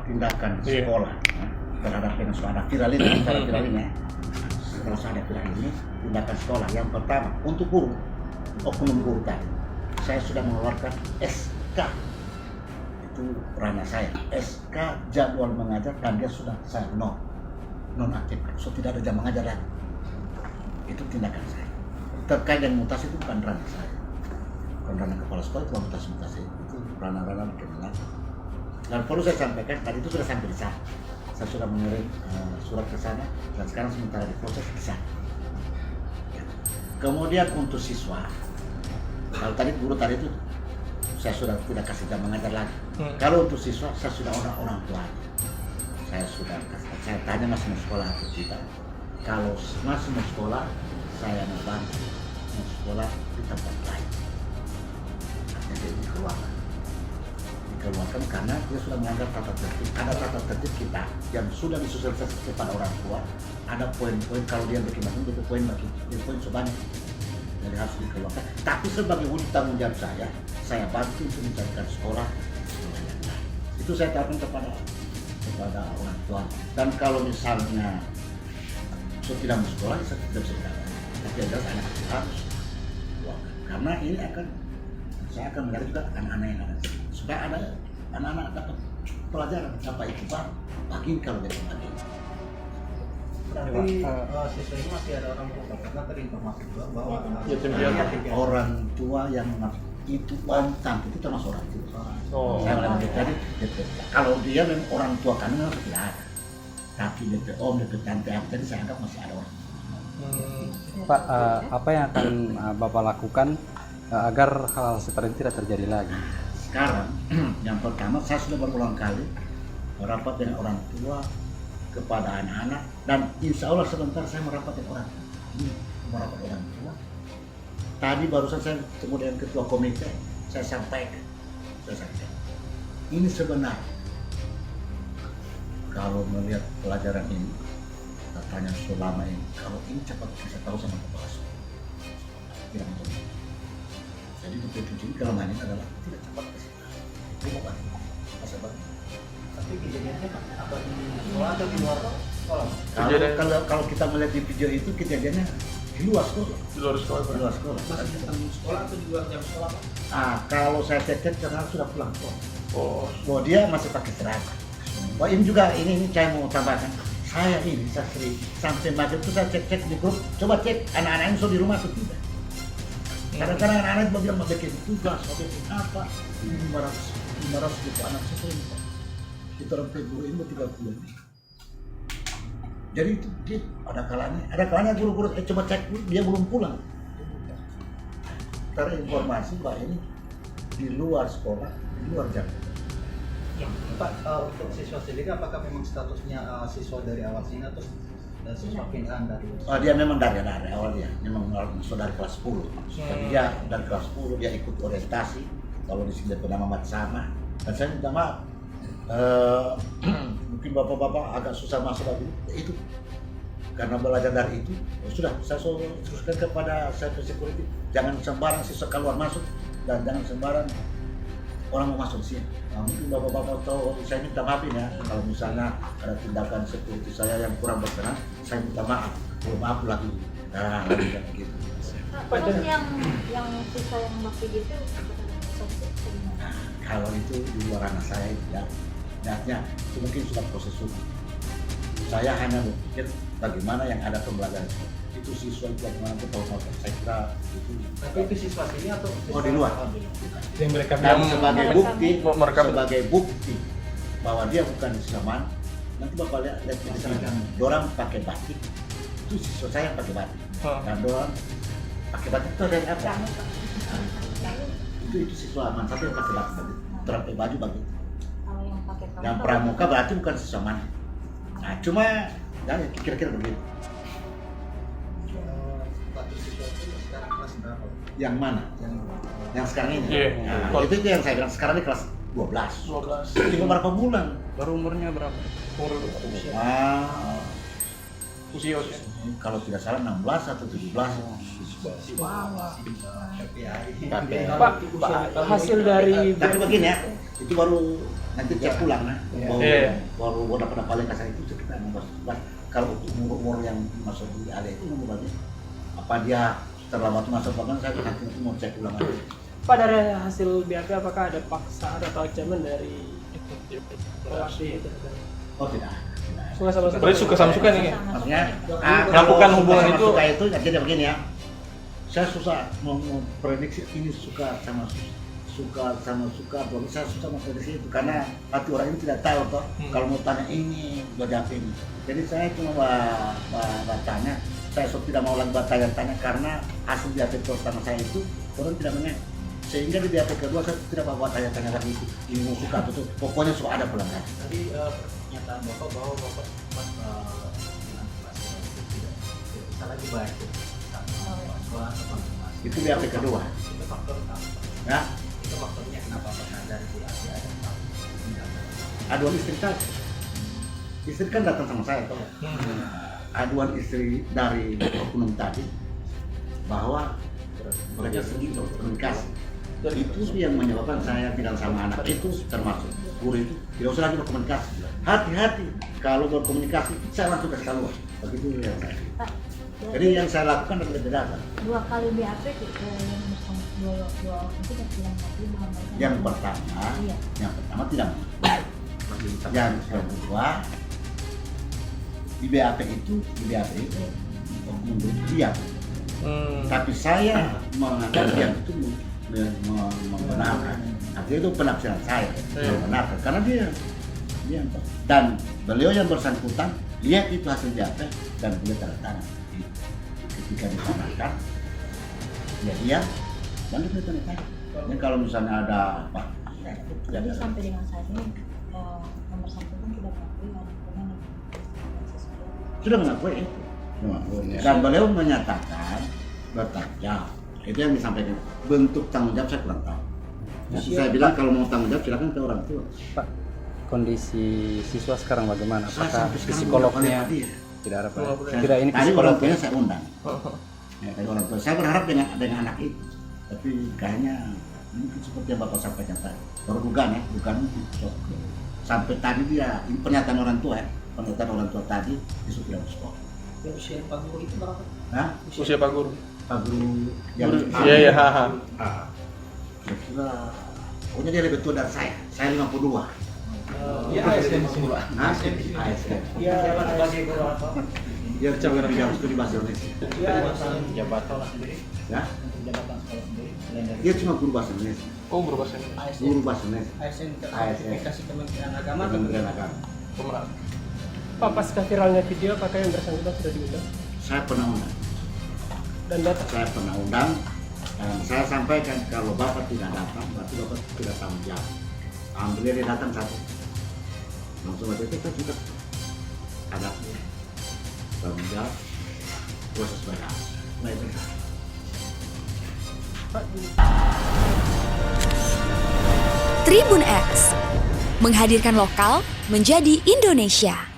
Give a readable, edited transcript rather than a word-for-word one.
tindakan sekolah terhadap pengusaha ada viral ini, cara viral ini. Kalau ada viral ini, tindakan sekolah yang pertama untuk guru, oknum guru tadi, saya sudah mengeluarkan SK, itu ranah saya, SK jadwal mengajar dan dia sudah saya nonaktifkan, so tidak ada jam mengajar lagi. Itu tindakan saya. Terkait dengan mutasi itu bukan ranah saya, bukan ranah kepala sekolah, itu mutasi itu ranah-ranah Kemenak. Dan perlu saya sampaikan, tadi itu sudah sampai di sana. Saya sudah mengirim surat ke sana dan sekarang sementara diproses di sana. Kemudian untuk siswa, kalau tadi guru tadi itu saya sudah tidak kasih jam mengajar lagi. Kalau untuk siswa, saya sudah orang tua. Saya sudah kasih, saya tanya masih mau sekolah atau tidak. Kalau masih mau sekolah, saya mau bantu mau sekolah di tempat lain. Artinya dia dikeluarkan karena dia sudah melanggar tata tertib. Ada tata tertib kita yang sudah disosialisasikan kepada orang tua. Ada poin-poin kalau dia bikin itu poin sebanyak. Jadi harus dikeluarkan. Tapi sebagai wujud tanggung jawab saya bantu untuk mencarikan sekolah. Itu saya taruh kepada orang tua. Dan kalau misalnya saya tidak mau sekolah, saya tidak bisa berangkat. Tapi yang jelas anak harus keluarkan. Karena ini saya akan mencari juga anak-anak yang ada. Supaya ada anak-anak dapat pelajaran apa itu Pak, bagi kalau dia bagi. Tapi siswa ini masih ada orang tua karena terinformasi juga bahwa orang tua yang itu om tante itu termasuk orang tua. Saya bilang jadi kalau dia memang orang tua kami memang tidak ada. Tapi DP om, DP tante apa tadi saya anggap masih ada orang. Pak, apa yang akan Bapak lakukan agar hal seperti ini tidak terjadi lagi? Sekarang, yang pertama saya sudah berulang kali merapat dengan orang tua kepada anak-anak dan insya Allah sebentar saya merapat dengan orang tua. Tadi barusan saya ketemu dengan ketua komite, saya sampaikan, ini sebenarnya kalau melihat pelajaran ini, katanya selama ini, kalau ini cepat bisa tahu sama kepala sekolah. Tidak betul. Jadi betul-betul ini kelemahannya adalah tidak cepat ke sana. Bukan, masa banget. tapi kejadiannya apa di sekolah atau di luar sekolah? Kalau kita melihat di video itu kejadiannya di luar sekolah. Di luar sekolah. Di luar sekolah. Masih tentang sekolah atau di luar jam sekolah Pak? Kalau saya cek karena sudah pulang kok. Oh, Dia masih pakai seragam. Wah ini juga ini saya mau tambahkan. Saya sering sampai maghrib itu saya cek di grup. Coba cek anak-anak ini so di rumah atau tidak. Kadang-kadang anak-anak itu bilang mau bikin tugas, mau bikin apa. Ini 500 gitu anak saya ini. Kita orang guru ini 30 ini. Jadi itu dia ada kalanya guru-guru coba cek dia belum pulang. Terinformasi bahwa ini di luar sekolah, di luar jam. Pak, untuk siswa sendiri apakah memang statusnya siswa dari awal sini atau siswa pindahan dari? Dia memang dari awal dia, memang masuk dari kelas 10. Jadi dia dari kelas 10 dia ikut orientasi. Kalau di sini bernama Mat Sama. Dan saya minta maaf. Mungkin bapak-bapak agak susah masuk lagi itu karena belajar dari itu sudah saya teruskan kepada saya security jangan sembarang siswa keluar masuk dan jangan sembarang orang mau masuk sini. Mungkin bapak-bapak tahu saya minta maaf ya kalau misalnya ada tindakan security saya yang kurang berkenan saya minta maaf lagi lagi gitu. Terus yang siswa yang bakti gitu kalau itu di luar ranah saya ya artinya itu mungkin sudah proses hukum. Saya hanya berpikir bagaimana yang ada pembelajaran itu siswa itu bagaimana itu tahu saya kira itu. Tapi itu siswa sini atau siswa di luar? yang mereka Dan bilang sebagai bukti bahwa dia bukan siswa mana. Nanti bapak lihat di sana orang pakai batik itu siswa saya yang pakai batik dan orang pakai batik itu ada yang apa? Itu siswa aman satu yang pakai batik terpakai baju batik. Yang pramuka berarti bukan siswa mana. Nah cuma ya kira-kira begitu. status siswa itu sekarang kelas berapa? Yang mana? Yang sekarang ini? Iya. Nah, itu yang saya bilang sekarang ini kelas 12. Tinggal berapa bulan? Baru umurnya berapa? Usia. Kalau tidak salah 16 atau 17. Pak, hasil dari Tapi begini ya, itu baru nanti cek pulang nah. Baru dapat paling kasar itu sekitar 16. Kalau untuk umur yang masuk di ada itu umurnya apa dia terlambat masuk bahkan saya nanti mau cek ulang lagi. Pak, dari hasil BAP apakah ada paksaan atau ancaman dari pelatih itu? Oh tidak. Suka sama suka. Berarti suka sama suka nih. Maksudnya Melakukan hubungan itu suka itu jadi begini ya. Saya susah memprediksi ini suka sama suka, bahwa saya susah memprediksi itu karena hati orang ini tidak tahu toh. Kalau mau tanya ini, jawab ini. Jadi saya cuma bertanya, saya tidak mau lagi bertanya-tanya karena hasil BAP pertama saya itu orang tidak mengerti. Sehingga di BAP kedua saya tidak mau tanya-tanya lagi itu ini mau suka atau pokoknya suka ada pelanggaran. Tadi pernyataan Bapak bahwa Bapak sempat dengan pasien itu tidak bisa lagi baik sama sekolah. Itu BAP kedua. Itu faktor utama. Ya, Itu faktornya kenapa pernah dari BAP ada aduan istri saya. Istri kan datang sama saya toh. Aduan istri dari oknum tadi bahwa mereka sendiri berkomunikasi. Itu yang menyebabkan saya bilang sama anak itu termasuk guru itu tidak usah lagi berkomunikasi. Hati-hati kalau berkomunikasi saya langsung kasih keluar. Begitu yang saya. Pak, Jadi yang saya lakukan adalah bedakan. 2 kali BAP yang bersama dua orang itu tidak bilang tapi Yang pertama, Iya. yang pertama tidak mengaku. Yang kedua di BAP itu oknum diam. Tapi saya menganggap diam itu membenarkan. Artinya itu penafsiran saya membenarkan karena dia dan beliau yang bersangkutan lihat itu hasil BAP dan beliau tanda tangan. Ketika ditandakan, ya dia dan dia tanda tangan. Dan kalau misalnya ada apa, Jadi sampai dengan saat ini nomor 1 kan tidak mengakui ada hubungan dengan sesuatu. sudah mengakui itu. Dan beliau menyatakan bertanggung jawab. Itu yang disampaikan. Bentuk tanggung jawab saya kurang tahu. Jadi saya bilang kalau mau tanggung jawab silakan ke orang tua. Pak, kondisi siswa sekarang bagaimana? Saya Apakah sampai sekarang psikolognya belum dia. tidak ada Pak? Belum. Tidak ini Tadi orang psikolognya. tuanya saya undang. Ya, tadi orang tua. Saya berharap dengan anak itu. Tapi kayaknya mungkin seperti yang Bapak sampaikan tadi. Baru dugaan ya, bukan sampai tadi dia ini pernyataan orang tua ya. Pernyataan orang tua tadi disuruh tidak sekolah. Yang usia Pak Guru itu berapa? Nah, usia Pak Guru. Pak Guru yang Iya, haha. saya kira pokoknya dia lebih tua dari saya. Saya 52. Iya, ASN di sini, Pak. Hah? ASN. Iya, sebagai guru apa? Dia coba bidang studi bahasa Indonesia. Iya, jabatan sendiri. Ya, Untuk jabatan sekolah sendiri. Selain dari dia cuma guru bahasa Indonesia. Oh, berubah sih. Guru bahasa Indonesia. ASN ASN. kasih Kementerian Agama atau Kementerian Agama. Pemenang. Pak, pasca viralnya video apakah yang bersangkutan sudah diundang Saya pernah undang. dan datang? Saya pernah undang dan saya sampaikan kalau Bapak tidak datang, berarti Bapak tidak tanggung jawab. Alhamdulillah dia datang satu. Langsung waktu itu kita juga ada tanggung jawab proses bayar. Baik. Tribun X menghadirkan lokal menjadi Indonesia.